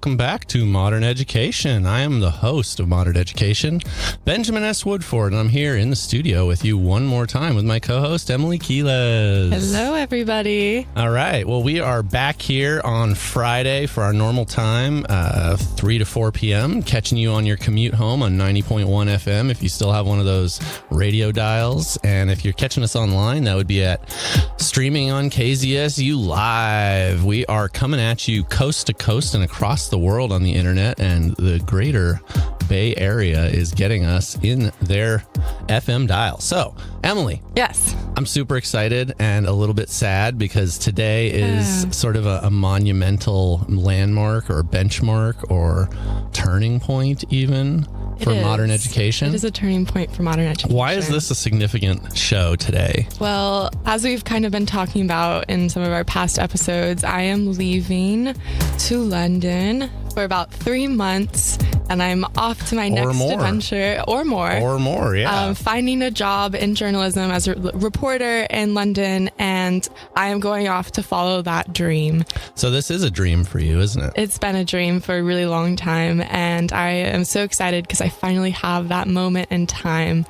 welcome back to Modern Education. I am the host of Modern Education, Benjamin S. Woodford, and I'm here in the studio with you one more time with my co-host, Emily Quiles. Hello, everybody. All right. Well, we are back here on Friday for our normal time, 3 to 4 p.m., catching you on your commute home on 90.1 FM if you still have one of those radio dials. And if you're catching us online, that would be at streaming on KZSU Live. We are coming at you coast to coast and across the world on the internet, and the greater Bay Area is getting us in their FM dial. So, Emily. Yes. I'm super excited and a little bit sad because today is sort of a monumental landmark or benchmark or turning point even for modern education. It is a turning point for modern education. Why is this a significant show today? Well, as we've kind of been talking about in some of our past episodes, I am leaving to London for about 3 months, and I'm off to my next adventure, or more, yeah. Finding a job in journalism as a reporter in London, and I am going off to follow that dream. So this is a dream for you, isn't it? It's been a dream for a really long time, and I am so excited because I finally have that moment in time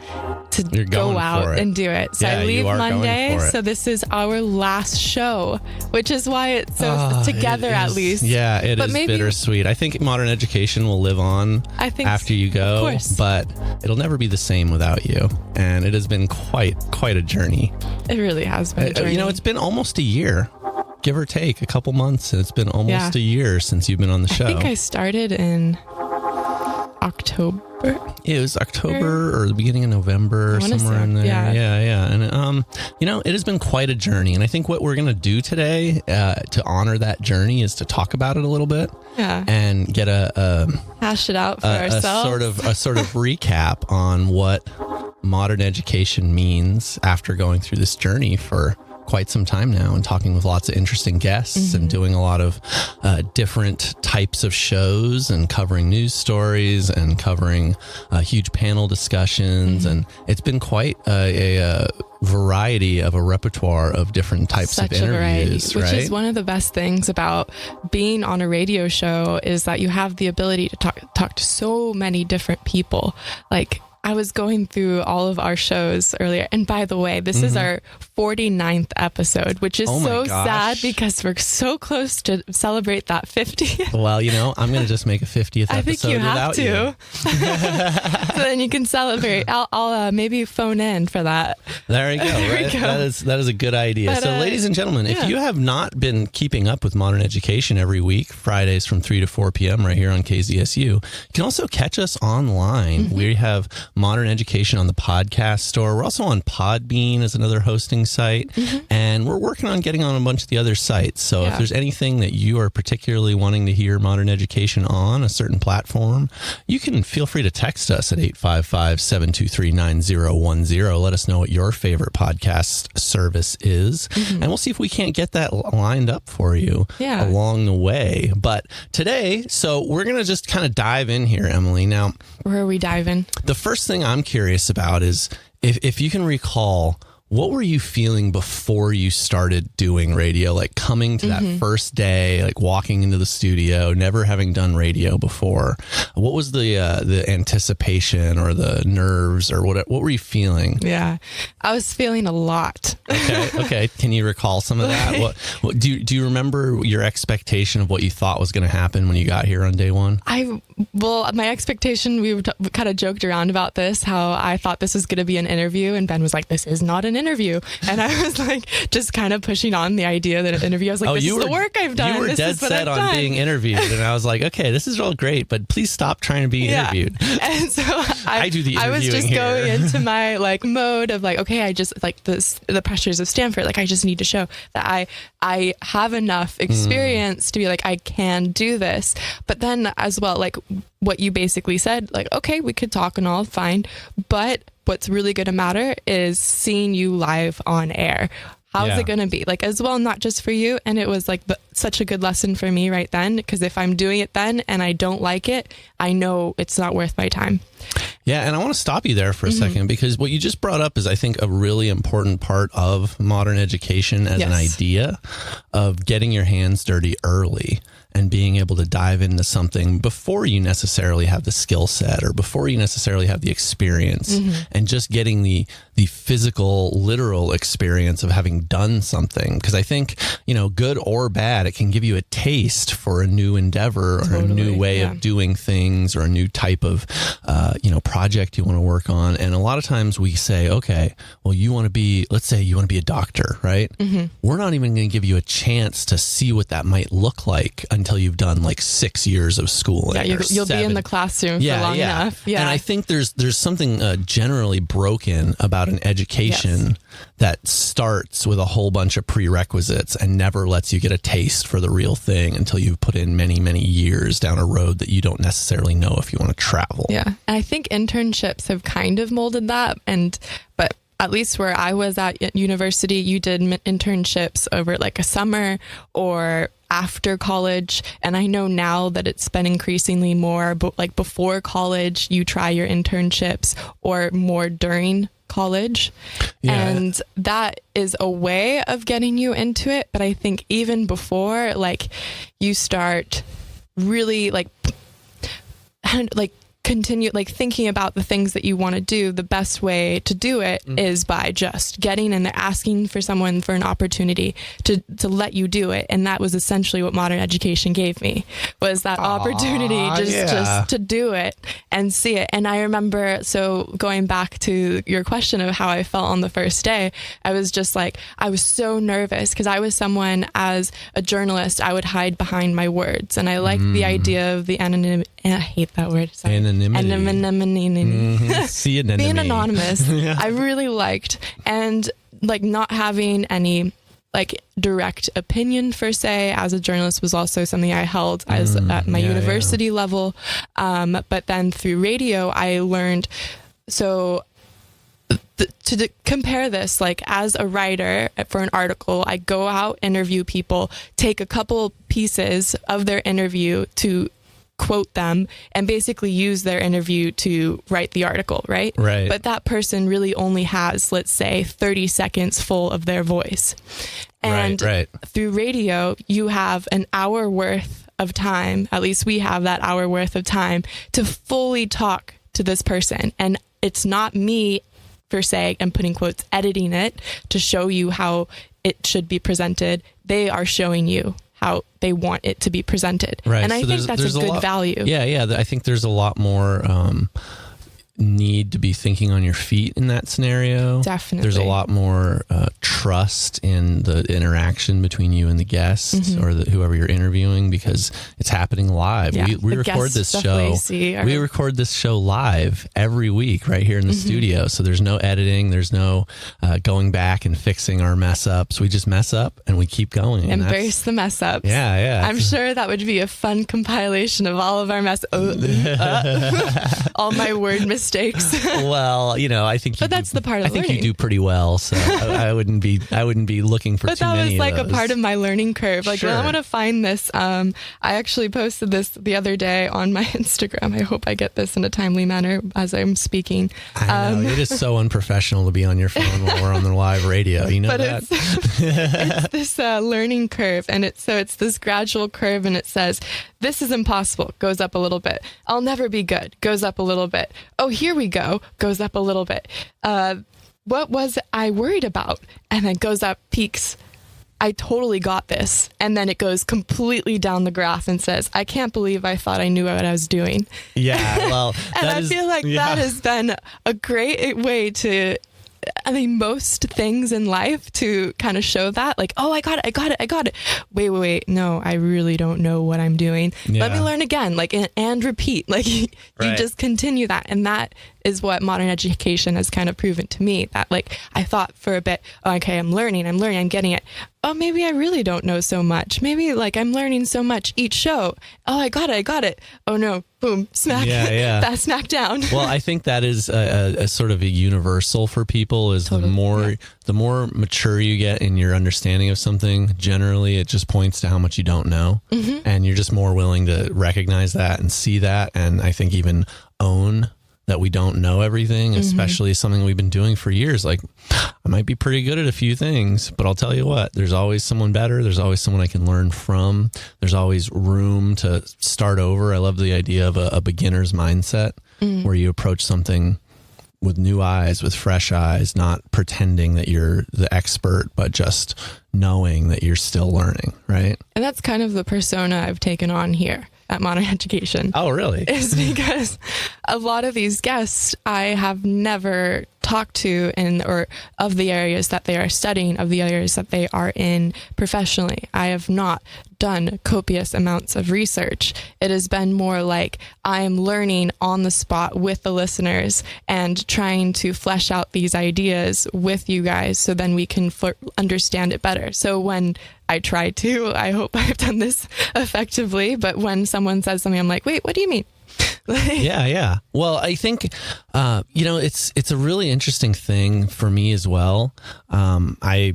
to go out and do it. So I leave Monday, so this is our last show, which is why it's so together at least. Yeah, it is bittersweet. I think modern education will live on after you go, but it'll never be the same without you. And it has been quite a journey. It really has been a journey. You know, it's been almost a year, give or take a couple months, and it's been almost a year since you've been on the show. I think I started in October. It was October or the beginning of November, somewhere in there. Yeah. And, you know, it has been quite a journey. And I think what we're going to do today to honor that journey is to talk about it a little bit. Yeah. And get hash it out for ourselves. A sort of recap on what modern education means after going through this journey for quite some time now and talking with lots of interesting guests and doing a lot of different types of shows and covering news stories and covering huge panel discussions. And it's been quite a variety of a repertoire of different types of interviews, which is one of the best things about being on a radio show is that you have the ability to talk to so many different people. Like, I was going through all of our shows earlier. And by the way, this is our 49th episode, which is so sad because we're so close to celebrate that 50th. Well, you know, I'm going to just make a 50th episode. I think you have to. So then you can celebrate. I'll maybe phone in for that. There you go. Right? That is a good idea. So ladies and gentlemen, if you have not been keeping up with modern education every week, Fridays from 3 to 4 p.m. right here on KZSU, you can also catch us online. We have Modern Education on the podcast store. We're also on Podbean as another hosting site, and we're working on getting on a bunch of the other sites. So if there's anything that you are particularly wanting to hear Modern Education on a certain platform, you can feel free to text us at 855-723-9010. Let us know what your favorite podcast service is, and we'll see if we can't get that lined up for you along the way. But today, so we're going to just kind of dive in here, Emily. Now, where are we diving? The first thing I'm curious about is if you can recall, what were you feeling before you started doing radio? Like coming to that first day, like walking into the studio, never having done radio before. What was the anticipation or the nerves or what were you feeling? Yeah, I was feeling a lot. Okay. Can you recall some of that? What do you remember your expectation of what you thought was going to happen when you got here on day one? My expectation, we kind of joked around about this, how I thought this was going to be an interview, and Ben was like, this is not an interview. And I was like, just kind of pushing on the idea that an interview, I was like, this is the work I've done. You were dead set on being interviewed. And I was like, okay, this is real great, but please stop trying to be interviewed. And so I do the interviewing I was just here. going into my like mode of like, okay, I just like the pressures of Stanford. Like, I just need to show that I have enough experience to be like, I can do this. But then as well, like what you basically said, like, okay, we could talk and all fine, but what's really going to matter is seeing you live on air. How's it going to be? Like, as well, not just for you. And it was like such a good lesson for me right then, because if I'm doing it then and I don't like it, I know it's not worth my time. Yeah, and I want to stop you there for a second, because what you just brought up is, I think, a really important part of modern education as an idea of getting your hands dirty early and being able to dive into something before you necessarily have the skill set or before you necessarily have the experience, and just getting the physical, literal experience of having done something. Because I think, good or bad, it can give you a taste for a new endeavor or a new way of doing things or a new type of, project you want to work on. And a lot of times we say, okay, well, let's say you want to be a doctor, right? We're not even going to give you a chance to see what that might look like until you've done like 6 years of schooling. Yeah, you'll be in the classroom for long enough. Yeah. And I think there's something generally broken about an education that starts with a whole bunch of prerequisites and never lets you get a taste for the real thing until you've put in many, many years down a road that you don't necessarily know if you want to travel. Yeah. And I think internships have kind of molded that. But at least where I was at university, you did internships over like a summer or after college. And I know now that it's been increasingly more, but like before college, you try your internships, or more during college. And that is a way of getting you into it. But I think even before, like, you start really continue thinking about the things that you want to do, the best way to do it is by just getting in there, asking for someone for an opportunity to let you do it. And that was essentially what modern education gave me, was that opportunity just to do it and see it. And I remember, so going back to your question of how I felt on the first day, I was just like, I was so nervous because I was someone, as a journalist, I would hide behind my words. And I liked the idea of the anonymity. I hate that word. Sorry. Anonymity. Being anonymous. I really liked, and like not having any like direct opinion per se as a journalist was also something I held as at my university level. But then through radio, I learned, so to compare this, like as a writer for an article, I go out, interview people, take a couple pieces of their interview to quote them and basically use their interview to write the article, right? But that person really only has, let's say, 30 seconds full of their voice. And through radio, you have an hour worth of time, at least we have that hour worth of time, to fully talk to this person. And it's not me, per se, and putting quotes, editing it to show you how it should be presented. They are showing you how they want it to be presented. And I think that's a good value. Yeah. I think there's a lot more need to be thinking on your feet in that scenario. Definitely. There's a lot more trust in the interaction between you and the guests or whoever you're interviewing, because it's happening live. We record this show. We record this show live every week right here in the studio. So there's no editing. There's no going back and fixing our mess ups. We just mess up and we keep going. Embrace the mess ups. Yeah. I'm sure that would be a fun compilation of all of our all my word mistakes. Well, I think that's the part of learning. I think you do pretty well, so I wouldn't be looking for too many of those. But that was like a part of my learning curve. Like, when I want to find this, I actually posted this the other day on my Instagram. I hope I get this in a timely manner as I'm speaking. I know, it is so unprofessional to be on your phone while we're on the live radio. You know that? It's this learning curve, and it's this gradual curve, and it says, this is impossible, goes up a little bit. I'll never be good, goes up a little bit. Oh, here we go, goes up a little bit. What was I worried about? And then goes up, peaks. I totally got this. And then it goes completely down the graph and says, I can't believe I thought I knew what I was doing. Yeah, well, and I feel like that has been a great way to, most things in life to kind of show that, like, oh, I got it. Wait. No, I really don't know what I'm doing. Yeah. Let me learn again, like, and repeat. Like, you just continue that. And that is what modern education has kind of proven to me, that, like, I thought for a bit, oh, okay, I'm learning, I'm getting it. oh, maybe I really don't know so much. Maybe like I'm learning so much each show. Oh, I got it. Oh no, boom, smack. Yeah. That smack down. Well, I think that is a sort of a universal for people is totally. The more mature you get in your understanding of something, generally it just points to how much you don't know. Mm-hmm. And you're just more willing to recognize that and see that. And I think even own that we don't know everything, especially something we've been doing for years. Like, I might be pretty good at a few things, but I'll tell you what, there's always someone better. There's always someone I can learn from. There's always room to start over. I love the idea of a beginner's mindset where you approach something with new eyes, with fresh eyes, not pretending that you're the expert, but just knowing that you're still learning, right? And that's kind of the persona I've taken on here at Modern Education. Oh, really? Is because a lot of these guests I have never talked to or of the areas that they are studying, of the areas that they are in professionally. I have not done copious amounts of research. It has been more like I am learning on the spot with the listeners and trying to flesh out these ideas with you guys so then we can understand it better. So when I try to, I hope I've done this effectively, but when someone says something, I'm like, wait, what do you mean? Yeah. Well, I think, it's a really interesting thing for me as well. I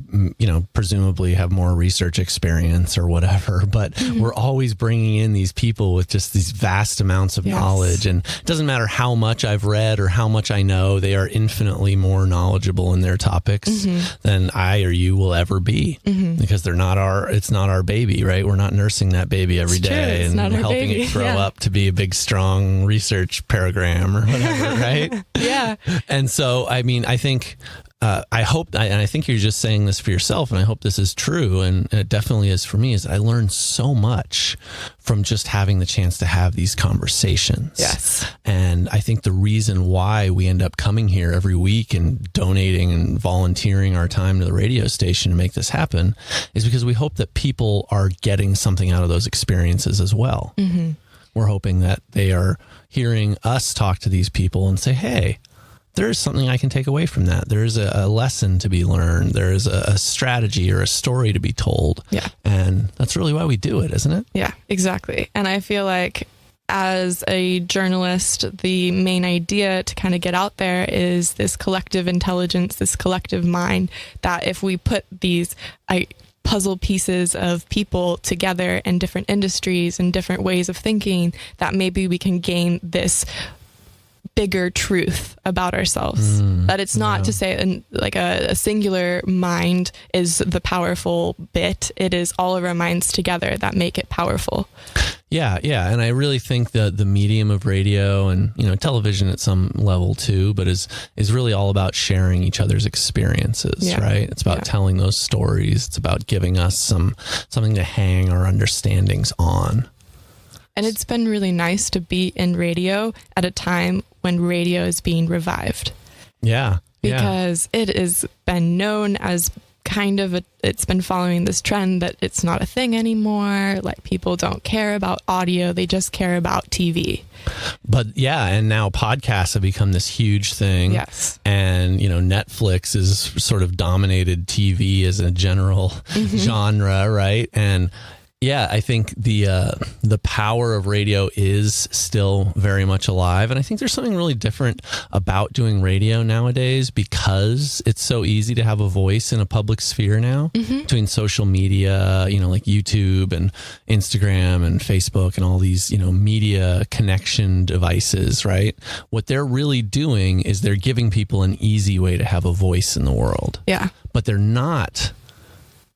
presumably have more research experience or whatever, but we're always bringing in these people with just these vast amounts of knowledge. And it doesn't matter how much I've read or how much I know, they are infinitely more knowledgeable in their topics than I or you will ever be because it's not our baby, right? We're not nursing that baby every day and helping it grow up to be a big, strong research program or whatever, right? Yeah. And so, I mean, I think, I hope, and I think you're just saying this for yourself, and I hope this is true, and it definitely is for me, is I learned so much from just having the chance to have these conversations. Yes. And I think the reason why we end up coming here every week and donating and volunteering our time to the radio station to make this happen is because we hope that people are getting something out of those experiences as well. Mm-hmm. We're hoping that they are hearing us talk to these people and say, hey, there's something I can take away from that. There's a lesson to be learned. There's a strategy or a story to be told. Yeah. And that's really why we do it, isn't it? Yeah, exactly. And I feel like as a journalist, the main idea to kind of get out there is this collective intelligence, this collective mind, that if we put these puzzle pieces of people together in different industries and different ways of thinking, that maybe we can gain this bigger truth about ourselves. That it's not to say like a singular mind is the powerful bit. It is all of our minds together that make it powerful. Yeah. And I really think that the medium of radio and, television at some level too, but is really all about sharing each other's experiences, right? It's about telling those stories. It's about giving us something to hang our understandings on. And it's been really nice to be in radio at a time when radio is being revived. Yeah. Because it has been known as it's been following this trend that it's not a thing anymore. Like, people don't care about audio. They just care about TV. But and now podcasts have become this huge thing. Yes. And, Netflix has sort of dominated TV as a general genre, right? And I think the power of radio is still very much alive. And I think there's something really different about doing radio nowadays because it's so easy to have a voice in a public sphere now between social media, like YouTube and Instagram and Facebook and all these, media connection devices, right? What they're really doing is they're giving people an easy way to have a voice in the world. Yeah. But they're not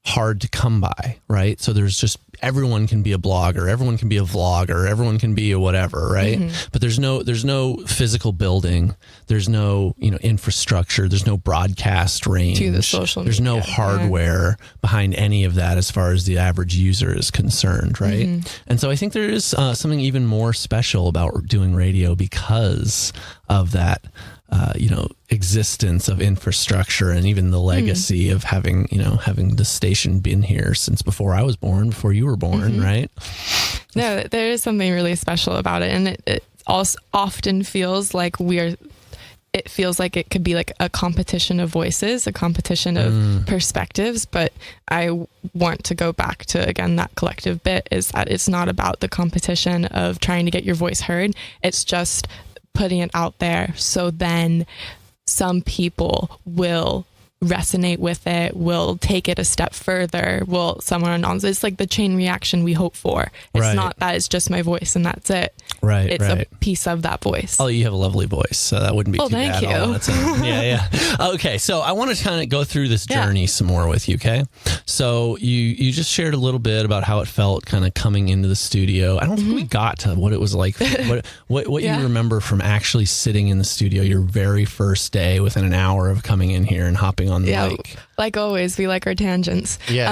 hard to come by, right? So there's just everyone can be a blogger, everyone can be a vlogger, everyone can be a whatever, right? But there's no physical building, there's no infrastructure, there's no broadcast range to the social media. There's no hardware behind any of that as far as the average user is concerned, right? And so I think there is something even more special about doing radio because of that existence of infrastructure and even the legacy of having the station been here since before I was born, before you were born, right? No, there is something really special about it. And it also often feels like it feels like it could be like a competition of voices, a competition of perspectives. But I want to go back to, again, that collective bit, is that it's not about the competition of trying to get your voice heard. It's just putting it out there, so then some people will resonate with it, will take it a step further, will someone on. It's like the chain reaction we hope for. It's not that it's just my voice and that's it. Right. It's a piece of that voice. Oh, you have a lovely voice, so that wouldn't be too thank bad. you. Yeah. Okay, so I want to kind of go through this journey some more with you, okay? So you just shared a little bit about how it felt kind of coming into the studio. I don't think we got to what it was like, what you remember from actually sitting in the studio your very first day within an hour of coming in here and hopping on the mic. Like always, we like our tangents. Yeah.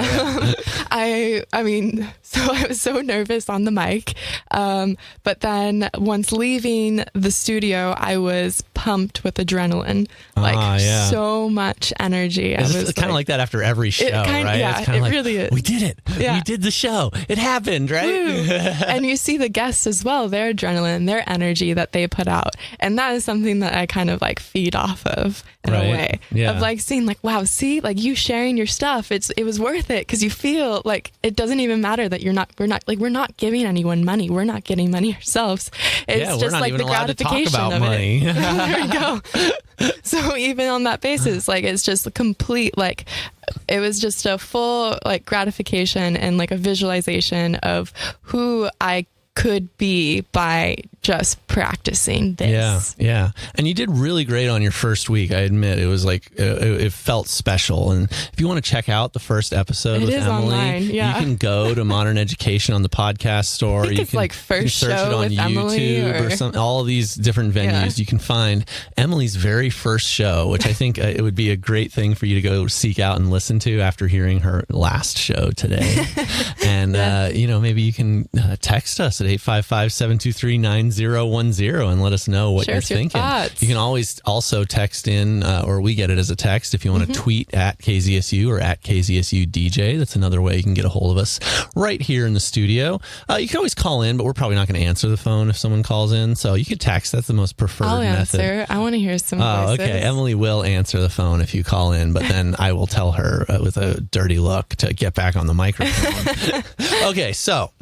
I mean, so I was so nervous on the mic. But then once leaving the studio, I was pumped with adrenaline. So much energy. It's kind of like that after every show, right? Yeah, it's like, really is. We did it. Yeah. We did the show. It happened, right? And you see the guests as well, their adrenaline, their energy that they put out. And that is something that I kind of like feed off of in a way. Yeah. Of like seeing like, wow, see, like you sharing your stuff, it was worth it, because you feel like it doesn't even matter that we're not giving anyone money. We're not getting money ourselves. It's just like the gratification of money. it. There we go. So even on that basis, like it's just a complete, like it was just a full like gratification and like a visualization of who I could be by just practicing this. Yeah. And you did really great on your first week. I admit it was like, it felt special. And if you want to check out the first episode with Emily, online, you can go to Modern Education on the podcast store. I think it's like first search show it on with YouTube Emily or all of these different venues. You can find Emily's very first show, which I think it would be a great thing for you to go seek out and listen to after hearing her last show today. And, maybe you can text us at 855-723-9010 and let us know what you're thinking. You can always also text in, or we get it as a text if you want to tweet at KZSU or at KZSU DJ. That's another way you can get a hold of us right here in the studio. You can always call in, but we're probably not going to answer the phone if someone calls in. So you could text. That's the most preferred method. I'll answer. I want to hear some voices. Okay. Emily will answer the phone if you call in, but then I will tell her with a dirty look to get back on the microphone. Okay. So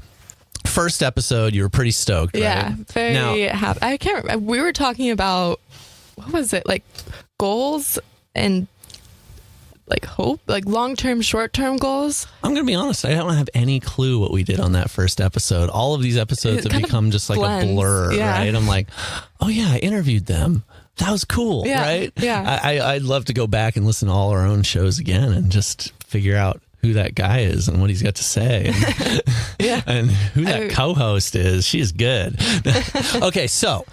first episode, you were pretty stoked, right? Yeah, very happy. I can't remember. We were talking about, what was it? Like goals and like hope, like long-term, short-term goals. I'm going to be honest. I don't have any clue what we did on that first episode. All of these episodes have become just like a blur, right? I'm like, oh yeah, I interviewed them. That was cool, right? Yeah. I'd love to go back and listen to all our own shows again and just figure out who that guy is and what he's got to say and, and who that co-host is. She's good. Okay, so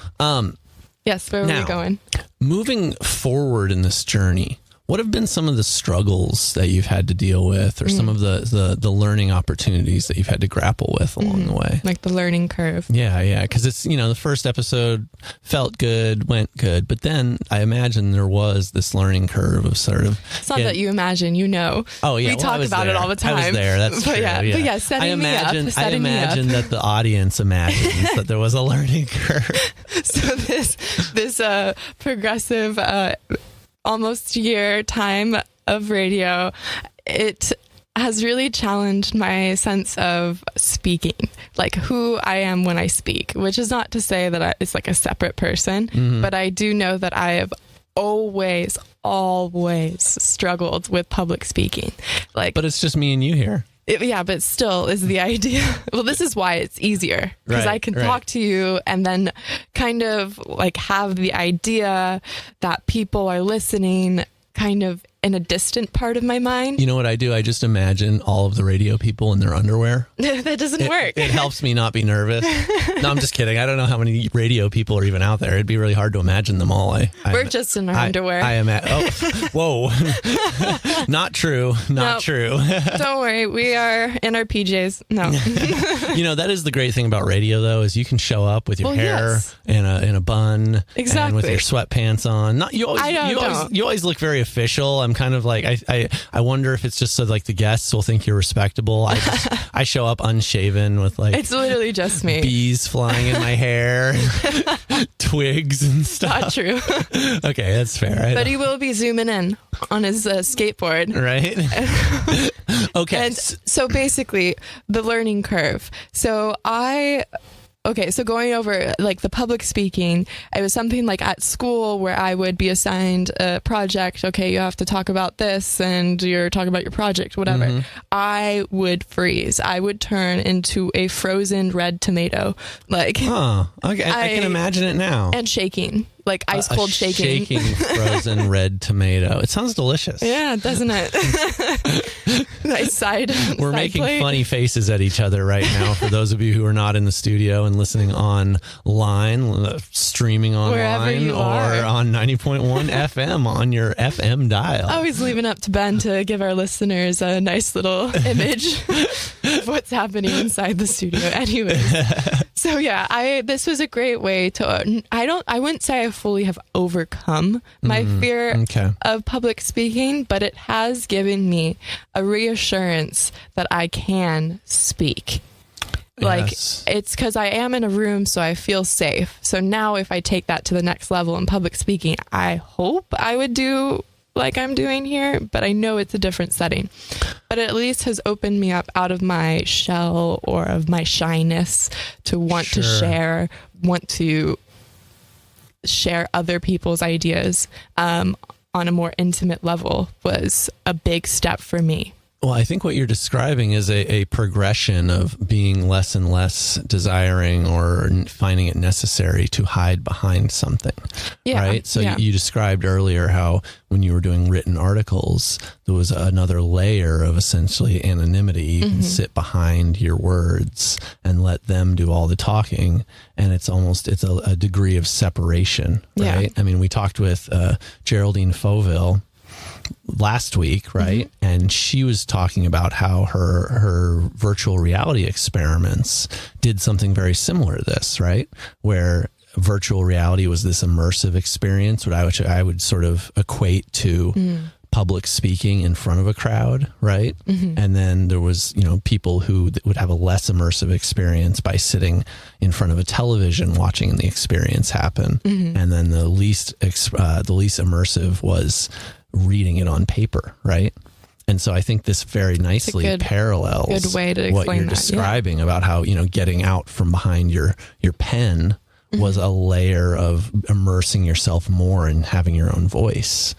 yes, where are we going? Moving forward in this journey, what have been some of the struggles that you've had to deal with, or some of the learning opportunities that you've had to grapple with along the way? Like the learning curve. Yeah. Because it's, the first episode felt good, went good, but then I imagine there was this learning curve of sort of. It's not that you imagine, Oh yeah, we talk about it all the time. I was there. That's true. But yeah, setting me up. I imagine that the audience imagines that there was a learning curve. So this progressive. Almost year time of radio, it has really challenged my sense of speaking, like who I am when I speak, which is not to say that it's like a separate person, but I do know that I have always struggled with public speaking. But it's just me and you here. But still is the idea. Well, this is why it's easier, because I can talk to you and then kind of like have the idea that people are listening kind of in a distant part of my mind. You know what I do? I just imagine all of the radio people in their underwear. That doesn't work. It helps me not be nervous. No, I'm just kidding. I don't know how many radio people are even out there. It'd be really hard to imagine them all. We're just in our underwear. I am whoa. Not true. Not true. Don't worry. We are in our PJs. No. That is the great thing about radio, though, is you can show up with your hair in a bun. Exactly. And with your sweatpants on. You always look very official. I'm I'm kind of like, I wonder if it's just so like the guests will think you're respectable. I show up unshaven with like, it's literally just me. Bees flying in my hair, twigs and stuff. Not true. Okay, that's fair. But he will be zooming in on his skateboard. Right. Okay. And so basically the learning curve. So going over like the public speaking, it was something like at school where I would be assigned a project. Okay, you have to talk about this and you're talking about your project, whatever. Mm-hmm. I would freeze. I would turn into a frozen red tomato. Like, oh, okay. I can imagine it now. And shaking. Like ice cold shaking. Shaking frozen red tomato. It sounds delicious. Yeah, doesn't it? Nice side. We're making funny faces at each other right now. For those of you who are not in the studio and listening online, streaming online, or on 90.1 FM on your FM dial. Always leaving up to Ben to give our listeners a nice little image of what's happening inside the studio. Anyways, so yeah, this was a great way to. I wouldn't say I fully have overcome my fear of public speaking, but it has given me a reassurance that I can speak. Like, yes. It's because I am in a room, so I feel safe. So now if I take that to the next level in public speaking, I hope I would do like I'm doing here, but I know it's a different setting. But it at least has opened me up out of my shell or of my shyness to want to share other people's ideas on a more intimate level was a big step for me. Well, I think what you're describing is a progression of being less and less desiring or finding it necessary to hide behind something, right? So you described earlier how when you were doing written articles, there was another layer of essentially anonymity. You can sit behind your words and let them do all the talking. And it's a degree of separation, right? I mean, we talked with Geraldine Fauville last week, right? And she was talking about how her virtual reality experiments did something very similar to this, right? Where virtual reality was this immersive experience, which I would sort of equate to public speaking in front of a crowd, right? And then there was, people who would have a less immersive experience by sitting in front of a television watching the experience happen. And then the least immersive was reading it on paper, right? And so I think this very nicely parallels good way to what you're describing about how, getting out from behind your pen was a layer of immersing yourself more and having your own voice.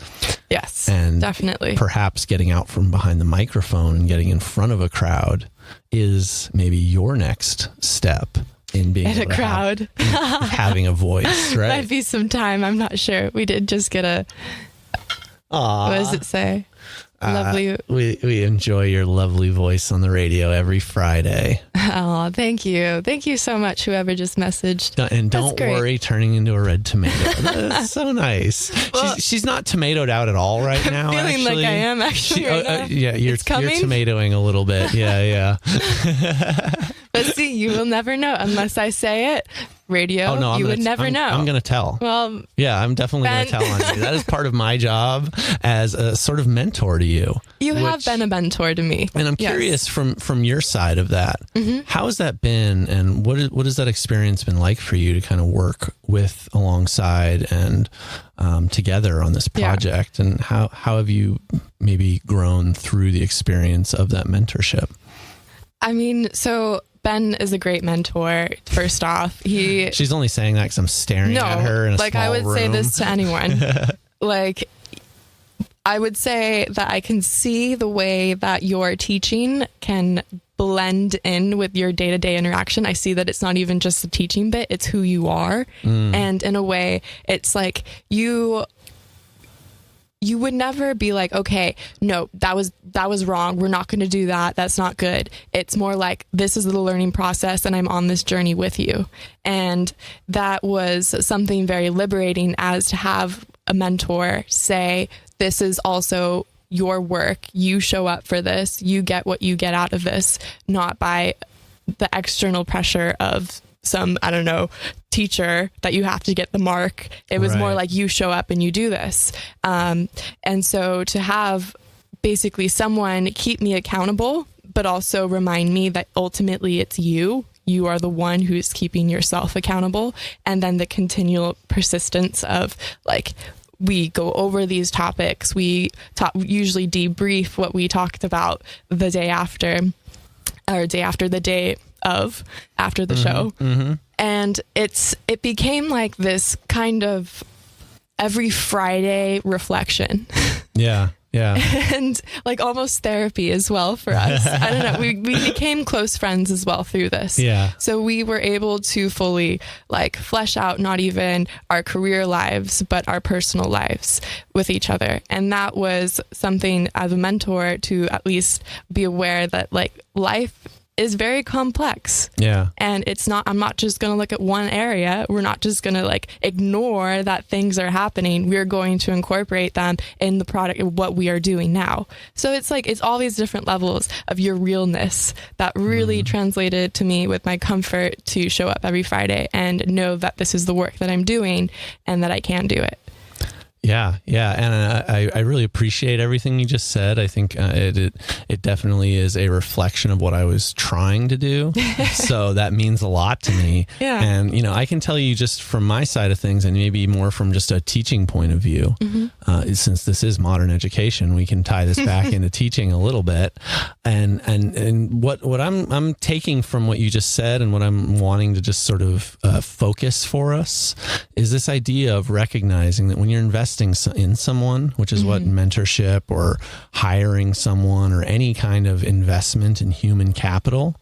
Yes, and definitely. Perhaps getting out from behind the microphone and getting in front of a crowd is maybe your next step in being in a crowd, having a voice, right? Might be some time. I'm not sure. We did just get a. Aww. What does it say? Lovely. We enjoy your lovely voice on the radio every Friday. Oh, thank you. Thank you so much, whoever just messaged. And don't worry, turning into a red tomato. That's so nice. Well, she's not tomatoed out at all right now. I'm feeling actually. like I am actually right now. You're tomatoing a little bit. Yeah. But see, you will never know unless I say it. Radio, you would never know. I'm going to tell. Well, yeah, I'm definitely going to tell on you. That is part of my job as a sort of mentor to you. You have been a mentor to me. And I'm curious from your side of that, how has that been, and what has that experience been like for you to kind of work with, alongside, and together on this project? And how have you maybe grown through the experience of that mentorship? I mean, so Ben is a great mentor. First off, she's only saying that because I'm staring at her in a small room. I would say this to anyone. Like, I would say that I can see the way that your teaching can blend in with your day-to-day interaction. I see that it's not even just the teaching bit, it's who you are. And in a way, it's like you would never be like, okay, no, that was wrong. We're not going to do that. That's not good. It's more like, this is the learning process and I'm on this journey with you. And that was something very liberating, as to have a mentor say, this is also your work. You show up for this. You get what you get out of this, not by the external pressure of some, I don't know, teacher that you have to get the mark. It was more like you show up and you do this. And so to have basically someone keep me accountable, but also remind me that ultimately it's you. You are the one who's keeping yourself accountable. And then the continual persistence of like, we go over these topics. We usually debrief what we talked about the day after, or day after the day of, after the show. And it became like this kind of every Friday reflection. Yeah. And like almost therapy as well for us. I don't know. We became close friends as well through this. Yeah. So we were able to fully like flesh out not even our career lives, but our personal lives with each other. And that was something as a mentor to at least be aware that like life is very complex. Yeah. And I'm not just going to look at one area. We're not just going to like ignore that things are happening. We're going to incorporate them in the product of what we are doing now. So it's like, it's all these different levels of your realness that really translated to me with my comfort to show up every Friday and know that this is the work that I'm doing and that I can do it. Yeah. And I really appreciate everything you just said. I think it definitely is a reflection of what I was trying to do. So that means a lot to me. Yeah. And, I can tell you just from my side of things and maybe more from just a teaching point of view, since this is modern education, we can tie this back into teaching a little bit. And what I'm taking from what you just said and what I'm wanting to just sort of focus for us is this idea of recognizing that when you're investing in someone, which is what mentorship or hiring someone or any kind of investment in human capital,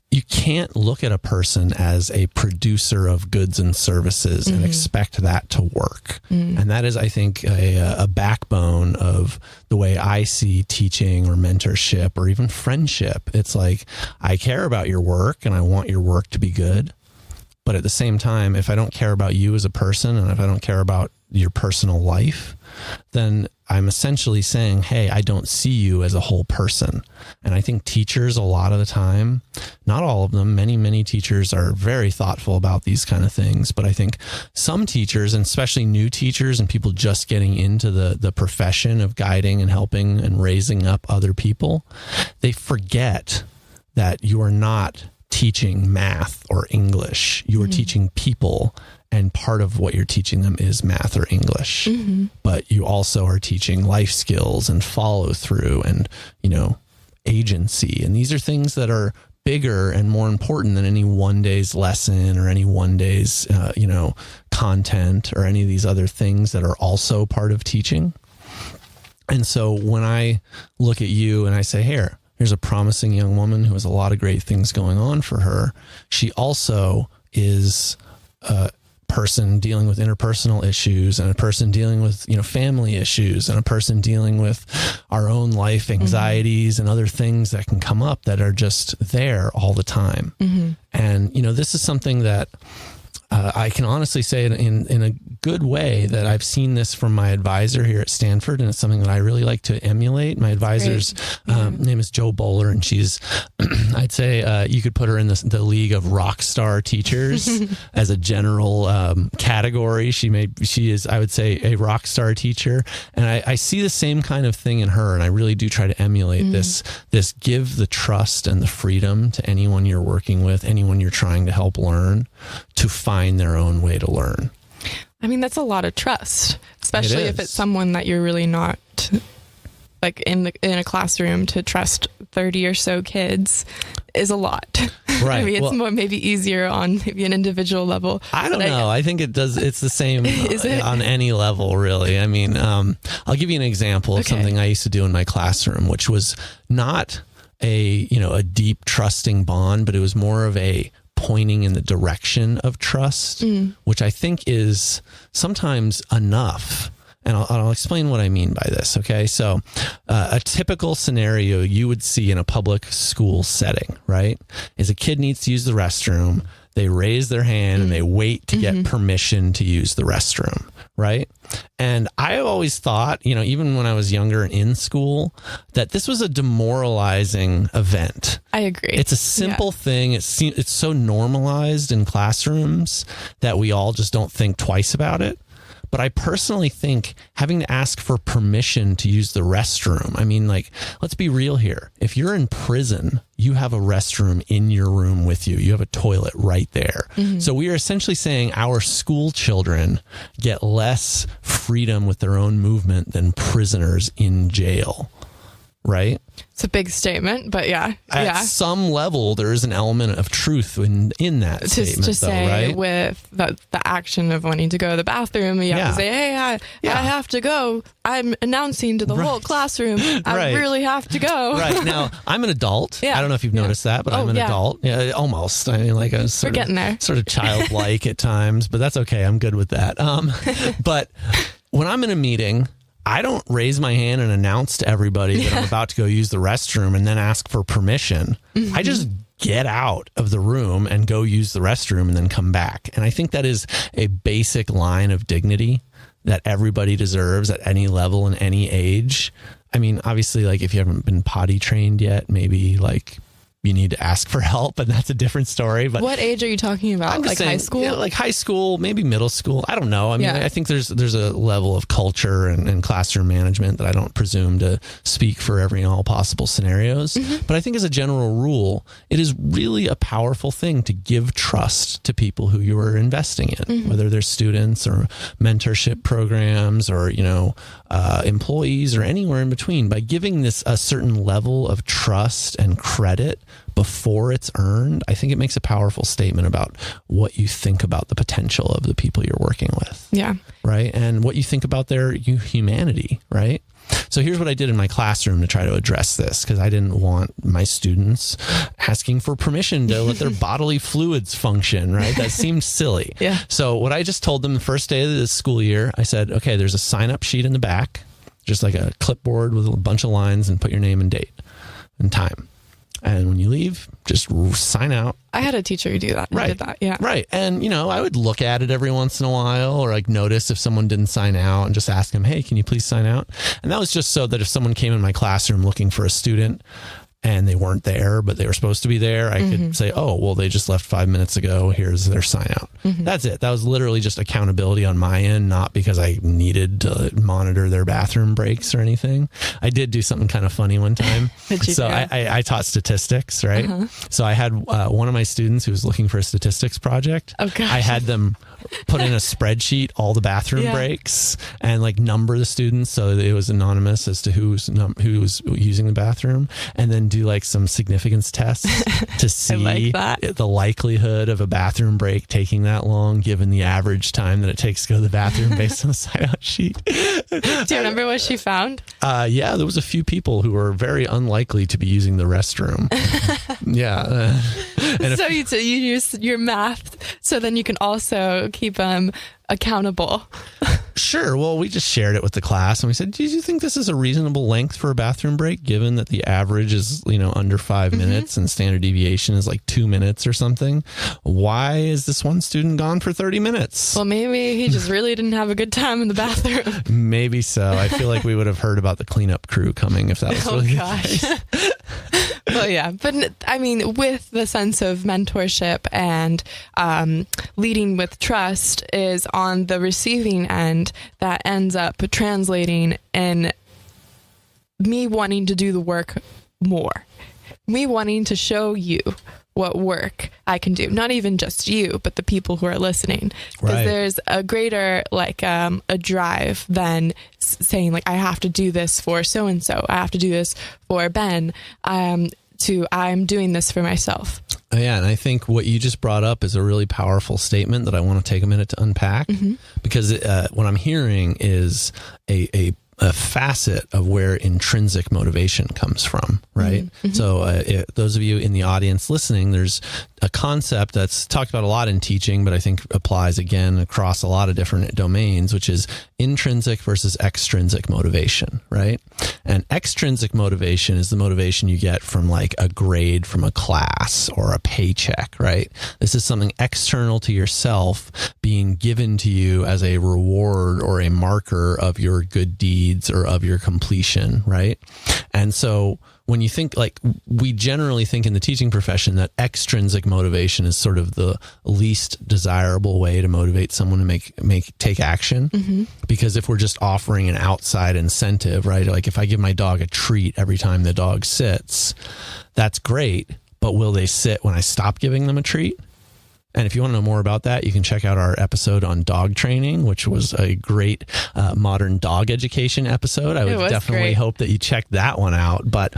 you can't look at a person as a producer of goods and services and expect that to work. And that is, I think, a backbone of the way I see teaching or mentorship or even friendship. It's like, I care about your work and I want your work to be good. But at the same time, if I don't care about you as a person and if I don't care about your personal life, then I'm essentially saying, hey, I don't see you as a whole person. And I think teachers, a lot of the time, not all of them, many teachers are very thoughtful about these kind of things. But I think some teachers, and especially new teachers and people just getting into the profession of guiding and helping and raising up other people, they forget that you are not teaching math or English. You are teaching people, and part of what you're teaching them is math or English. But you also are teaching life skills and follow through and, agency. And these are things that are bigger and more important than any one day's lesson or any one day's, content or any of these other things that are also part of teaching. And so when I look at you and I say, here's a promising young woman who has a lot of great things going on for her. She also is a person dealing with interpersonal issues and a person dealing with, family issues and a person dealing with our own life anxieties and other things that can come up that are just there all the time. And, this is something that I can honestly say in a good way that I've seen this from my advisor here at Stanford, and it's something that I really like to emulate. My advisor's name is Jo Bowler, and she's, I'd say you could put her in the league of rock star teachers as a general category. She is, I would say, a rock star teacher, and I see the same kind of thing in her, and I really do try to emulate this give the trust and the freedom to anyone you're working with, anyone you're trying to help learn, to find their own way to learn. I mean, that's a lot of trust, especially if it's someone that you're really not like in a classroom. To trust 30 or so kids is a lot. Right. I mean, it's more maybe easier on maybe an individual level. I don't know. I think it does. It's the same on any level, really. I mean, I'll give you an example of something I used to do in my classroom, which was not a deep trusting bond, but it was more of a pointing in the direction of trust, which I think is sometimes enough. And I'll explain what I mean by this. Okay. So a typical scenario you would see in a public school setting, right, is a kid needs to use the restroom. they raise their hand and they wait to get permission to use the restroom, right? And I always thought, even when I was younger and in school, that this was a demoralizing event. I agree. It's a simple thing. It's so normalized in classrooms that we all just don't think twice about it. But I personally think having to ask for permission to use the restroom, let's be real here. If you're in prison, you have a restroom in your room with you. You have a toilet right there. So we are essentially saying our school children get less freedom with their own movement than prisoners in jail, right? It's a big statement, but At some level, there is an element of truth in that statement, to say, right? With the action of wanting to go to the bathroom, you have to say, hey, I have to go. I'm announcing to the whole classroom, I really have to go. Right. Now, I'm an adult. I don't know if you've noticed that, but I'm an adult. Yeah, almost. I was We're getting there. Sort of childlike at times, but that's okay. I'm good with that. But when I'm in a meeting, I don't raise my hand and announce to everybody that I'm about to go use the restroom and then ask for permission. I just get out of the room and go use the restroom and then come back. And I think that is a basic line of dignity that everybody deserves at any level and any age. Obviously, if you haven't been potty trained yet, maybe you need to ask for help, and that's a different story. But what age are you talking about? High school? Yeah, high school, maybe middle school. I don't know. I think there's a level of culture and classroom management that I don't presume to speak for every and all possible scenarios. But I think as a general rule, it is really a powerful thing to give trust to people who you are investing in, whether they're students or mentorship programs or, employees or anywhere in between. By giving this a certain level of trust and credit before it's earned, I think it makes a powerful statement about what you think about the potential of the people you're working with. Yeah. Right. And what you think about their humanity. Right. So here's what I did in my classroom to try to address this, because I didn't want my students asking for permission to let their bodily fluids function, right? That seemed silly. Yeah. So what I just told them the first day of the school year, I said, okay, there's a sign-up sheet in the back, just like a clipboard with a bunch of lines, and put your name and date and time. And when you leave, just sign out. I had a teacher who did that. Yeah. Right. And, I would look at it every once in a while, or notice if someone didn't sign out and just ask them, hey, can you please sign out? And that was just so that if someone came in my classroom looking for a student and they weren't there, but they were supposed to be there, I could say, oh, well, they just left 5 minutes ago. Here's their sign out. That's it. That was literally just accountability on my end, not because I needed to monitor their bathroom breaks or anything. I did do something kind of funny one time. So I taught statistics, right? So I had one of my students who was looking for a statistics project. Oh, gosh. I had them put in a spreadsheet all the bathroom breaks and number the students so that it was anonymous as to who was using the bathroom, and then do some significance tests to see the likelihood of a bathroom break taking that long given the average time that it takes to go to the bathroom based on the sign-out sheet. Do you remember what she found? Yeah, there was a few people who were very unlikely to be using the restroom. So you use your math so then you can also keep them accountable. Sure. Well, we just shared it with the class and we said, do you think this is a reasonable length for a bathroom break, given that the average is, under 5 minutes and standard deviation is 2 minutes or something? Why is this one student gone for 30 minutes? Well, maybe he just really didn't have a good time in the bathroom. Maybe so. I feel like we would have heard about the cleanup crew coming if that was really the case. Well, yeah. But with the sense of mentorship and leading with trust is on the receiving end, that ends up translating in me wanting to do the work more, me wanting to show you what work I can do, not even just you, but the people who are listening, because there's a greater a drive than saying I have to do this for so-and-so, I have to do this for Ben, I'm doing this for myself. Yeah, and I think what you just brought up is a really powerful statement that I want to take a minute to unpack, because what I'm hearing is a facet of where intrinsic motivation comes from, right? So those of you in the audience listening, there's a concept that's talked about a lot in teaching, but I think applies again across a lot of different domains, which is intrinsic versus extrinsic motivation, right? And extrinsic motivation is the motivation you get from like a grade from a class or a paycheck, right? This is something external to yourself being given to you as a reward or a marker of your good deeds or of your completion, right? And so when you think, like, we generally think in the teaching profession that extrinsic motivation is sort of the least desirable way to motivate someone to take action. Mm-hmm. Because if we're just offering an outside incentive, right? Like if I give my dog a treat every time the dog sits, that's great. But will they sit when I stop giving them a treat? And if you want to know more about that, you can check out our episode on dog training, which was a great modern dog education episode. I would definitely hope that you check that one out. But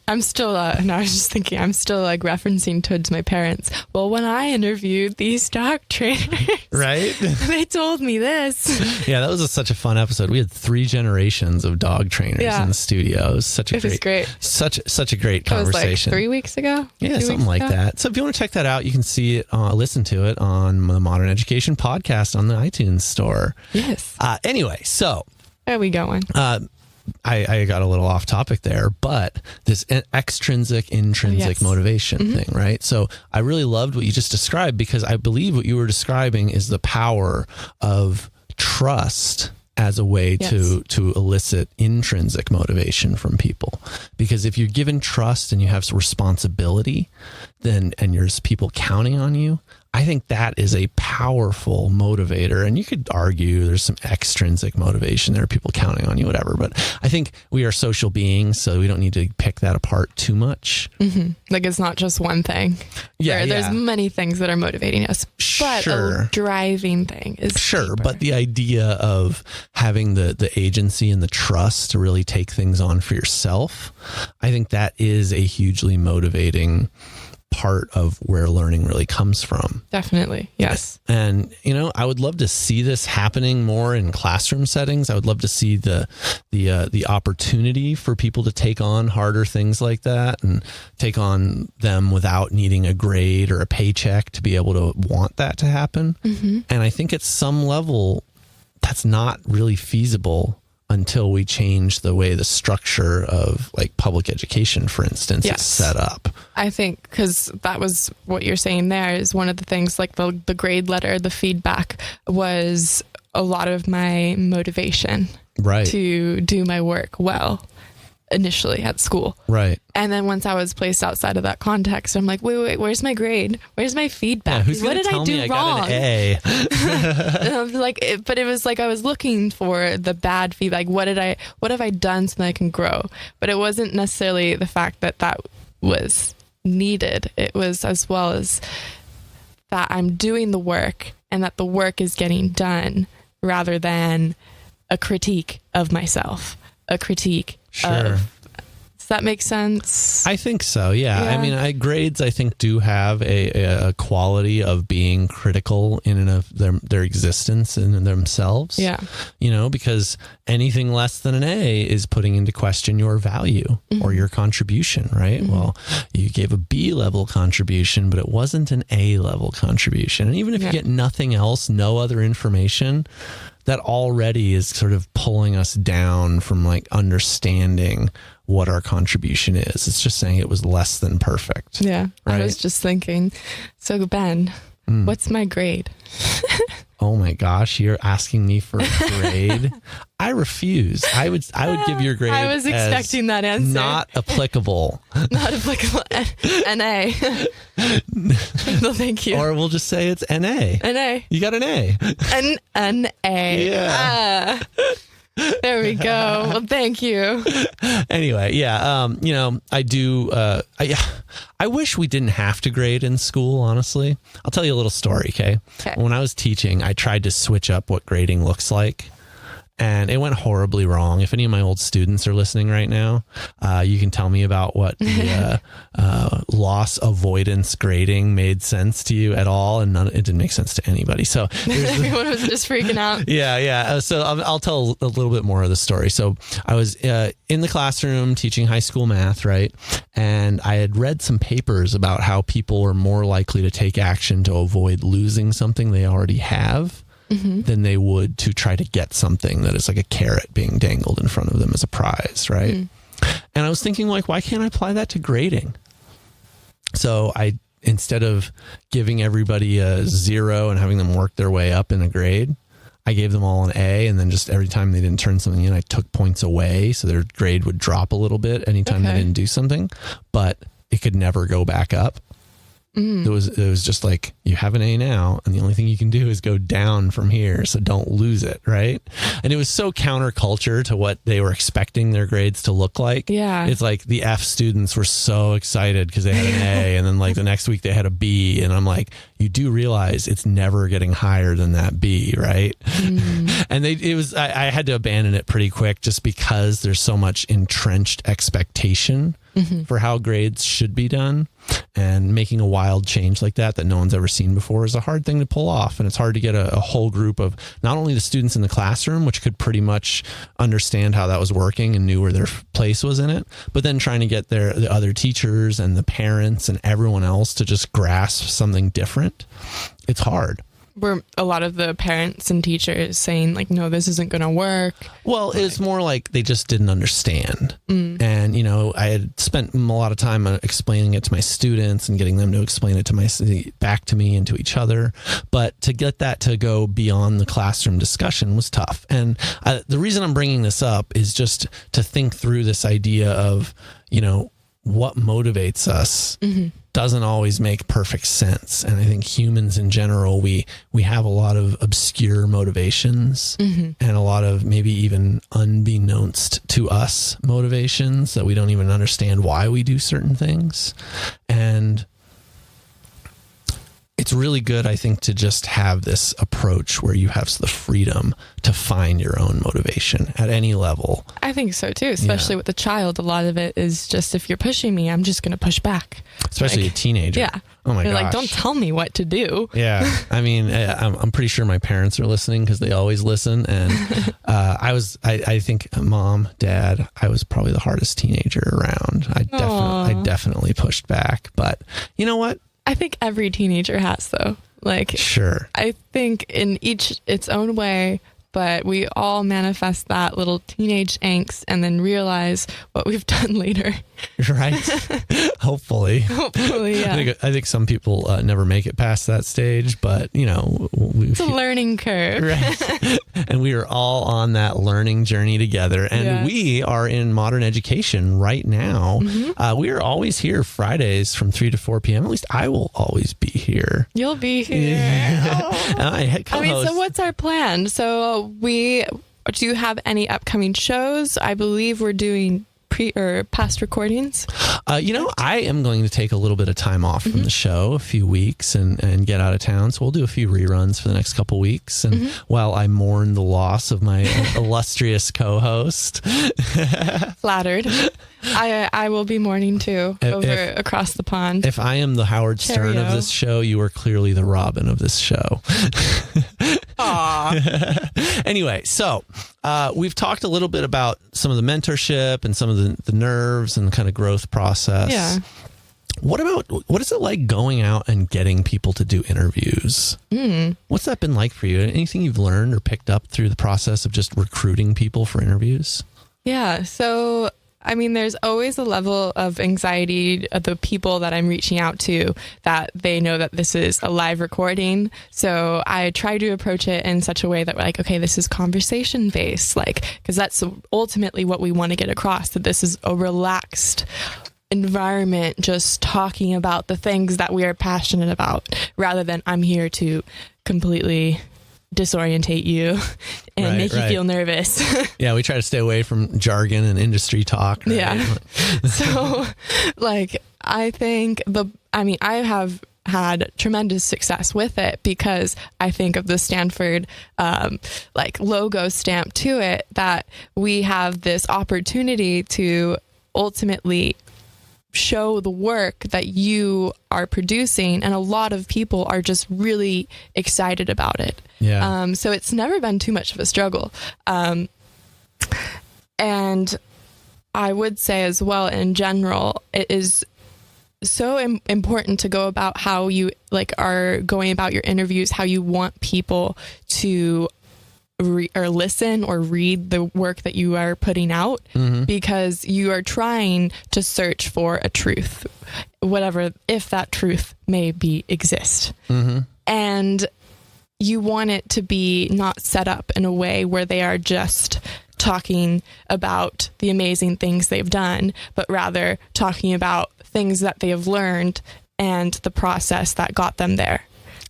I'm still, and I was just thinking, I'm still like referencing towards my parents. Well, when I interviewed these dog trainers, right? They told me this. Yeah, that was such a fun episode. We had 3 generations of dog trainers in the studio. It was such a great. Such a great conversation. It was like 3 weeks ago. Yeah, something like that. So if you want to check that out, you can see it, listen to it on the Modern Education podcast on the iTunes store. Yes. Anyway, so where are we going? I got a little off topic there, but this extrinsic, intrinsic motivation thing, right? So I really loved what you just described, because I believe what you were describing is the power of trust as a way to elicit intrinsic motivation from people. Because if you're given trust and you have some responsibility, and there's people counting on you, I think that is a powerful motivator. And you could argue there's some extrinsic motivation. There are people counting on you, whatever. But I think we are social beings, so we don't need to pick that apart too much. Mm-hmm. Like it's not just one thing. There's many things that are motivating us. But a driving thing is deeper. But the idea of having the agency and the trust to really take things on for yourself, I think that is a hugely motivating part of where learning really comes from. Definitely. Yes. And, I would love to see this happening more in classroom settings. I would love to see the opportunity for people to take on harder things like that and take on them without needing a grade or a paycheck to be able to want that to happen. Mm-hmm. And I think at some level that's not really feasible until we change the way the structure of like public education, for instance, is set up. I think because that was what you're saying there is one of the things, like the grade letter, the feedback was a lot of my motivation to do my work well initially at school. Right. And then once I was placed outside of that context, I'm like, wait, where's my grade? Where's my feedback? What did I do wrong? Got an A. And I was like, but it was like I was looking for the bad feedback. What have I done so that I can grow? But it wasn't necessarily the fact that was needed. It was as well as that I'm doing the work and that the work is getting done rather than a critique of myself, a critique of. Does that make sense? I think so. Yeah. I mean, grades, I think, do have a quality of being critical in and of their existence in themselves. Yeah. Because anything less than an A is putting into question your value or your contribution, right? Mm-hmm. Well, you gave a B level contribution, but it wasn't an A level contribution. And even if you get nothing else, no other information, that already is sort of pulling us down from like understanding what our contribution is. It's just saying it was less than perfect. Yeah. Right? I was just thinking, so Ben, what's my grade? Oh my gosh, you're asking me for a grade? I refuse. I would give your grade. I was expecting that answer. Not applicable. Not applicable. NA. No, thank you. Or we'll just say it's NA. NA. You got an A. An A. Yeah. There we go. Well, thank you. Anyway, I do. I wish we didn't have to grade in school, honestly. I'll tell you a little story, okay? When I was teaching, I tried to switch up what grading looks like. And it went horribly wrong. If any of my old students are listening right now, you can tell me about what the loss avoidance grading made sense to you at all. And it didn't make sense to anybody. So everyone was just freaking out. Yeah. So I'll tell a little bit more of the story. So I was in the classroom teaching high school math, right? And I had read some papers about how people are more likely to take action to avoid losing something they already have than they would to try to get something that is like a carrot being dangled in front of them as a prize, right? And I was thinking, like, why can't I apply that to grading? So instead of giving everybody a 0 and having them work their way up in a grade, I gave them all an A, and then just every time they didn't turn something in, I took points away so their grade would drop a little bit anytime they didn't do something, but it could never go back up. It was just like, you have an A now, and the only thing you can do is go down from here, so don't lose it, right? And it was so counterculture to what they were expecting their grades to look like. Yeah. It's like the F students were so excited because they had an A, and then like the next week they had a B, and I'm like, you do realize it's never getting higher than that B, right? And I had to abandon it pretty quick just because there's so much entrenched expectation for how grades should be done, and making a wild change like that no one's ever seen before is a hard thing to pull off. And it's hard to get a whole group of not only the students in the classroom, which could pretty much understand how that was working and knew where their place was in it, but then trying to get the other teachers and the parents and everyone else to just grasp something different. It's hard. Were a lot of the parents and teachers saying, like, no, this isn't going to work? Well, it's more like they just didn't understand. And, I had spent a lot of time explaining it to my students and getting them to explain it back to me and to each other. But to get that to go beyond the classroom discussion was tough. And the reason I'm bringing this up is just to think through this idea of, what motivates us doesn't always make perfect sense. And I think humans in general, we have a lot of obscure motivations and a lot of maybe even unbeknownst to us motivations that we don't even understand why we do certain things. And it's really good, I think, to just have this approach where you have the freedom to find your own motivation at any level. I think so too, especially with a child. A lot of it is just, if you're pushing me, I'm just going to push back. Especially a teenager. Yeah. Oh my gosh. Like, don't tell me what to do. Yeah. I mean, I'm pretty sure my parents are listening because they always listen. And I think Mom, Dad, I was probably the hardest teenager around. I definitely pushed back. But you know what? I think every teenager has, though. Like, sure. I think in each its own way, but we all manifest that little teenage angst and then realize what we've done later. Right. Hopefully, yeah. I think some people never make it past that stage, but it's a learning curve. Right. And we are all on that learning journey together. And we are in modern education right now. We are always here Fridays from 3 to 4 p.m. At least I will always be here. You'll be here. So what's our plan? So we do have any upcoming shows? I believe we're doing past recordings. I am going to take a little bit of time off from the show, a few weeks, and get out of town. So we'll do a few reruns for the next couple weeks. And while I mourn the loss of my illustrious co-host. Flattered. I will be mourning too, across the pond. If I am the Howard Stern of this show, you are clearly the Robin of this show. Aww. Anyway, so we've talked a little bit about some of the mentorship and some of the nerves and the kind of growth process. Yeah. What is it like going out and getting people to do interviews? What's that been like for you? Anything you've learned or picked up through the process of just recruiting people for interviews? Yeah. So, I mean, there's always a level of anxiety of the people that I'm reaching out to, that they know that this is a live recording. So I try to approach it in such a way that we're like, okay, this is conversation based, because that's ultimately what we want to get across, that this is a relaxed environment, just talking about the things that we are passionate about, rather than I'm here to completely disorientate you and make you feel nervous. Yeah, we try to stay away from jargon and industry talk. Right? Yeah. So, I think I have had tremendous success with it because I think of the Stanford logo stamped to it, that we have this opportunity to ultimately show the work that you are producing, and a lot of people are just really excited about it. Yeah. So it's never been too much of a struggle. And I would say as well, in general, it is so important to go about how you are going about your interviews, how you want people to listen or read the work that you are putting out, because you are trying to search for a truth, whatever, if that truth may exist. And you want it to be not set up in a way where they are just talking about the amazing things they've done, but rather talking about things that they have learned and the process that got them there.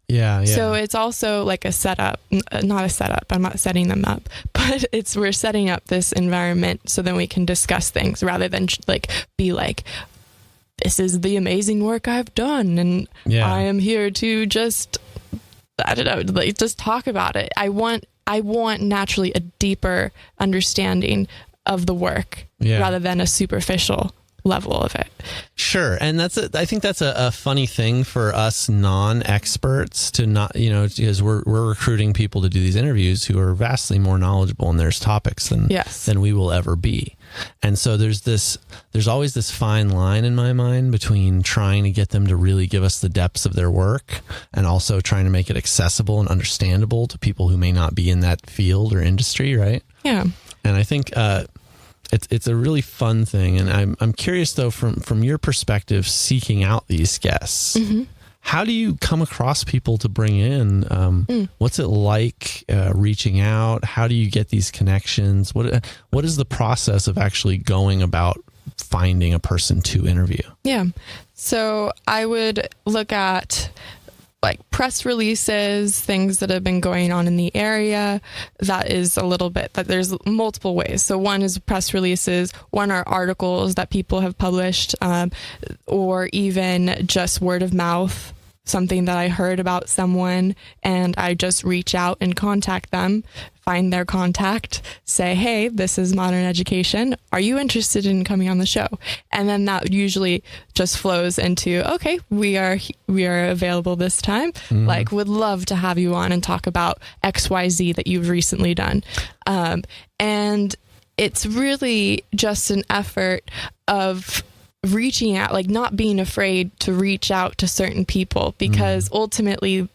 Yeah. So it's also like a setup, not a setup. I'm not setting them up, but we're setting up this environment so then we can discuss things rather than be like, this is the amazing work I've done. And I am here to just, I don't know, just talk about it. I want naturally a deeper understanding of the work rather than a superficial level of it. Sure. And I think that's a funny thing for us non-experts to not, because we're recruiting people to do these interviews who are vastly more knowledgeable in their topics than we will ever be. And so there's always this fine line in my mind between trying to get them to really give us the depths of their work and also trying to make it accessible and understandable to people who may not be in that field or industry. Right. Yeah. And I think, it's a really fun thing. And I'm curious though, from your perspective, seeking out these guests, how do you come across people to bring in? What's it like reaching out? How do you get these connections? What is the process of actually going about finding a person to interview? Yeah. So I would look at press releases, things that have been going on in the area. That is a little bit, that there's multiple ways. So one is press releases, one are articles that people have published, or even just word of mouth, something that I heard about someone and I just reach out and contact them, find their contact, say, hey, this is Modern Education. Are you interested in coming on the show? And then that usually just flows into, okay, we are available this time. Would love to have you on and talk about XYZ that you've recently done. And it's really just an effort of reaching out, not being afraid to reach out to certain people, because ultimately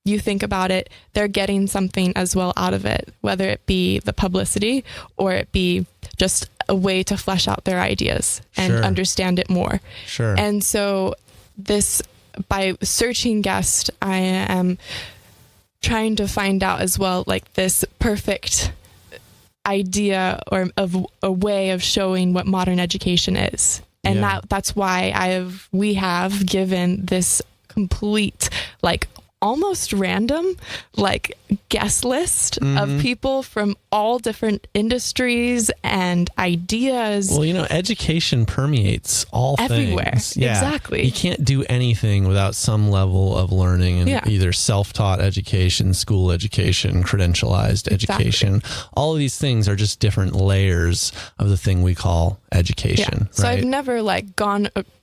you think about it, they're getting something as well out of it, whether it be the publicity or it be just a way to flesh out their ideas and understand it more. Sure. And so by searching guests, I am trying to find out as well, this perfect idea or of a way of showing what modern education is. And that's why we have given this complete, almost random, guest list of people from all different industries and ideas. Well, education permeates all everywhere. Things. Yeah. Exactly. You can't do anything without some level of learning and either self-taught education, school education, credentialized education. All of these things are just different layers of the thing we call education. Yeah. So right? I've never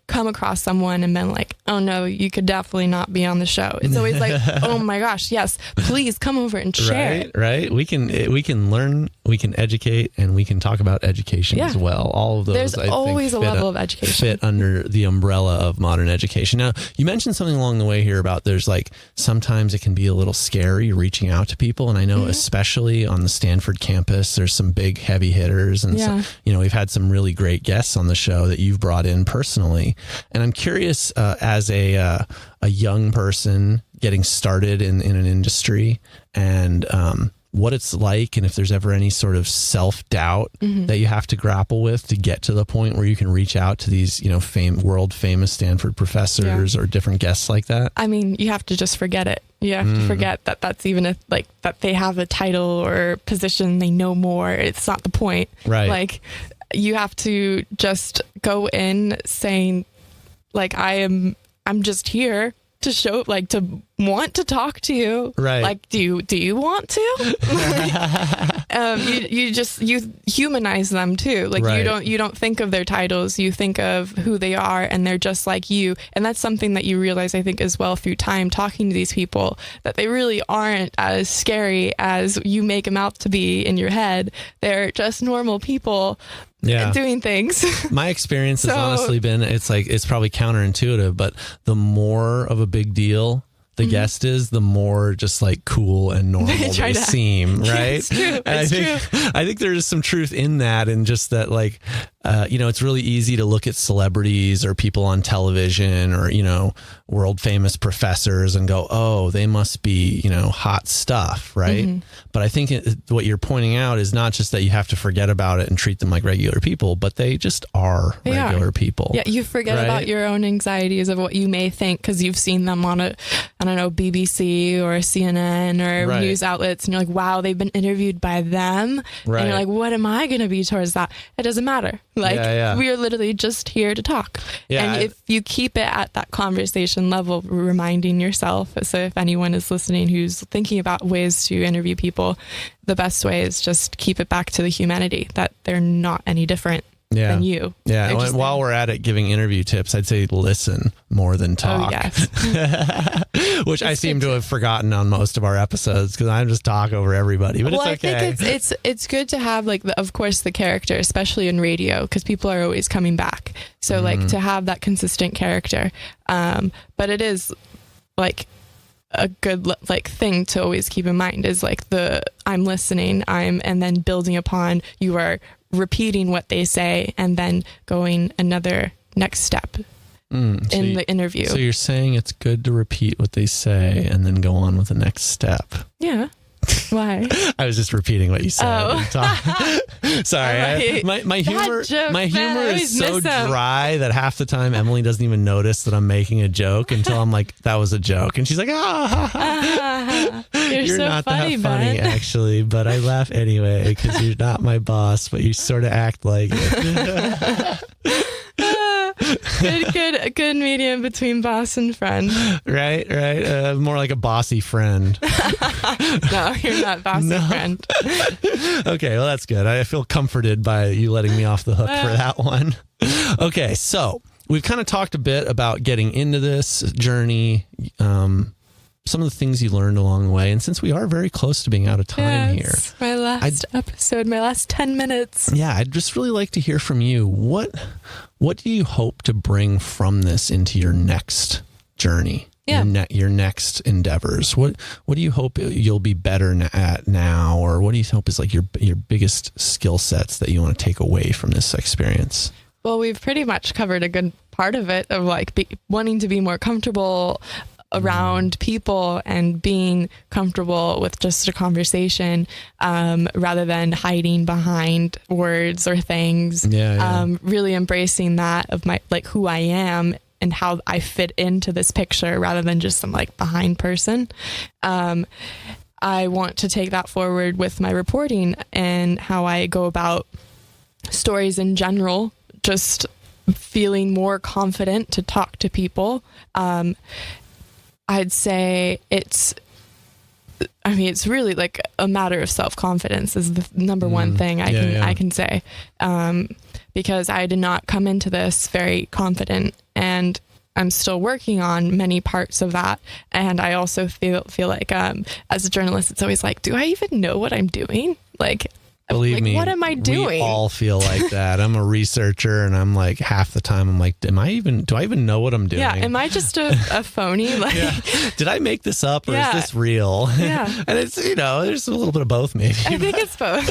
come across someone and been like, oh no, you could definitely not be on the show. It's always oh my gosh, yes, please come over and share. Right. We can learn, we can educate, and we can talk about education as well. All of those, there's always a level of education fit under the umbrella of modern education. Now, you mentioned something along the way here about there's sometimes it can be a little scary reaching out to people. And I know especially on the Stanford campus, there's some big heavy hitters. And so, we've had some really great guests on the show that you've brought in personally. And I'm curious, as a young person getting started in an industry, and what it's like, and if there's ever any sort of self-doubt that you have to grapple with to get to the point where you can reach out to these, world famous Stanford professors or different guests like that. I mean, you have to just forget it. You have to forget that that's even that they have a title or position, they know more. It's not the point. Right. You have to just go in saying, I am I'm just here to show, like, to want to talk to you. Right. Like, do you want to? You humanize them too. Like, right. you don't think of their titles. You think of who they are, and they're just like you. And that's something that you realize, I think, as well through time talking to these people, that they really aren't as scary as you make them out to be in your head. They're just normal people. Yeah. Doing things. My experience has honestly been, it's probably counterintuitive, but the more of a big deal the guest is, the more just like cool and normal they seem, right? It's true. I think there's some truth in that, and just that, like, it's really easy to look at celebrities or people on television or, world famous professors and go, oh, they must be, hot stuff, right? Mm-hmm. But I think what you're pointing out is not just that you have to forget about it and treat them like regular people, but they just are regular people. Yeah, you forget about your own anxieties of what you may think because you've seen them on BBC or CNN or news outlets, and you're like, wow, they've been interviewed by them. Right. And you're like, what am I going to be towards that? It doesn't matter. Like, we are literally just here to talk. Yeah, and if you keep it at that conversation level, reminding yourself, so if anyone is listening who's thinking about ways to interview people, the best way is just keep it back to the humanity, that they're not any different than you. Yeah. While we're at it, giving interview tips, I'd say listen more than talk. Oh, yes. Which I seem to have forgotten on most of our episodes because I just talk over everybody. But it's okay. I think it's good to have, like, of course, the character, especially in radio, because people are always coming back. So like to have that consistent character. But it is like a good thing to always keep in mind is like I'm listening, and then building upon, you are repeating what they say and then going another next step in the interview. So you're saying it's good to repeat what they say and then go on with the next step. Yeah. Why? I was just repeating what you said. Oh. Sorry. My humor is so dry that half the time Emily doesn't even notice that I'm making a joke until I'm like, that was a joke. And she's like, You're so not funny, that funny, actually, but I laugh anyway because you're not my boss, but you sort of act like it. Good medium between boss and friend. Right. More like a bossy friend. No, you're not bossy friend. Okay, well, that's good. I feel comforted by you letting me off the hook for that one. Okay, so we've kind of talked a bit about getting into this journey, some of the things you learned along the way. And since we are very close to being out of time here. My last episode, my last 10 minutes. Yeah, I'd just really like to hear from you. What do you hope to bring from this into your next journey? Yeah. Your next endeavors? What do you hope you'll be better at now? Or what do you hope is like your biggest skill sets that you want to take away from this experience? Well, we've pretty much covered a good part of it, of like wanting to be more comfortable around people and being comfortable with just a conversation, rather than hiding behind words or things. Really embracing that of my, like, who I am and how I fit into this picture rather than just some like behind person. I want to take that forward with my reporting and how I go about stories in general, just feeling more confident to talk to people. I'd say it's really like a matter of self-confidence is the number one thing I can say, because I did not come into this very confident, and I'm still working on many parts of that. And I also feel like, as a journalist, it's always like, do I even know what I'm doing? Like, believe me, what am I doing? We all feel like that. I'm a researcher, and I'm like, half the time I'm like, do I even know what I'm doing? Yeah. Am I just a phony? Like, did I make this up, or is this real? Yeah. And it's, there's a little bit of both, maybe. I think it's both.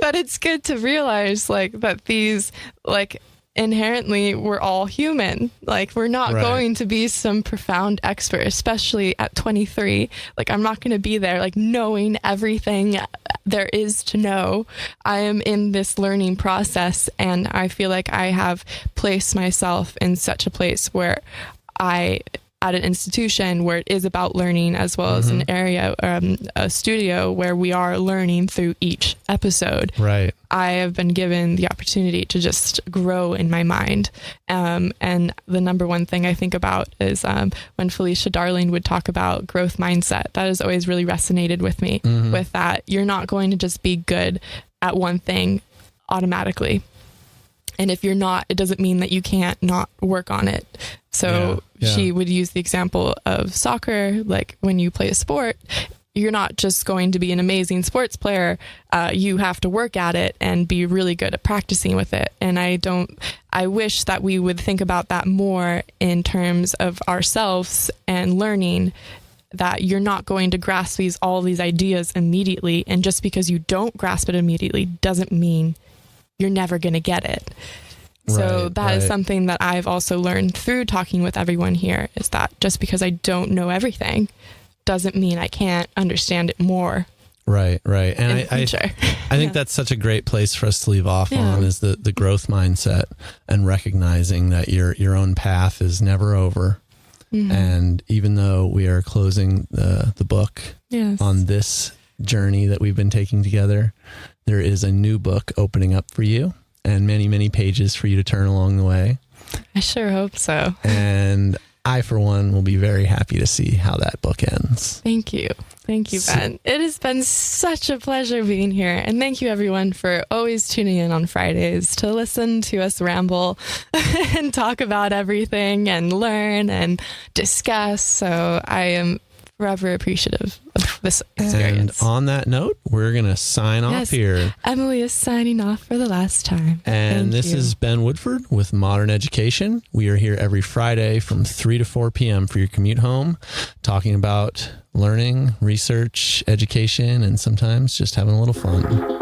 But it's good to realize, like, that these, like, inherently we're all human. Like, we're not going to be some profound expert, especially at 23. Like, I'm not going to be there, like, knowing everything there is to know. I am in this learning process, and I feel like I have placed myself in such a place where I at an institution where it is about learning, as well as an area, a studio where we are learning through each episode. Right. I have been given the opportunity to just grow in my mind. And the number one thing I think about is when Felicia Darling would talk about growth mindset. That has always really resonated with me, with that. You're not going to just be good at one thing automatically. And if you're not, it doesn't mean that you can't not work on it. So she would use the example of soccer, like when you play a sport, you're not just going to be an amazing sports player. You have to work at it and be really good at practicing with it. And I wish that we would think about that more in terms of ourselves and learning, that you're not going to grasp all these ideas immediately. And just because you don't grasp it immediately doesn't mean you're never going to get it. So that is something that I've also learned through talking with everyone here, is that just because I don't know everything doesn't mean I can't understand it more. Right. And I think that's such a great place for us to leave off on, is the growth mindset and recognizing that your own path is never over. And even though we are closing the book on this journey that we've been taking together, there is a new book opening up for you, and many, many pages for you to turn along the way. I sure hope so. And I, for one, will be very happy to see how that book ends. Thank you. Thank you, Ben. It has been such a pleasure being here. And thank you, everyone, for always tuning in on Fridays to listen to us ramble and talk about everything and learn and discuss. So I am forever appreciative of this experience. And on that note, we're going to sign off here. Emily is signing off for the last time. And this is Ben Woodford with Modern Education. We are here every Friday from 3 to 4 p.m. for your commute home, talking about learning, research, education, and sometimes just having a little fun.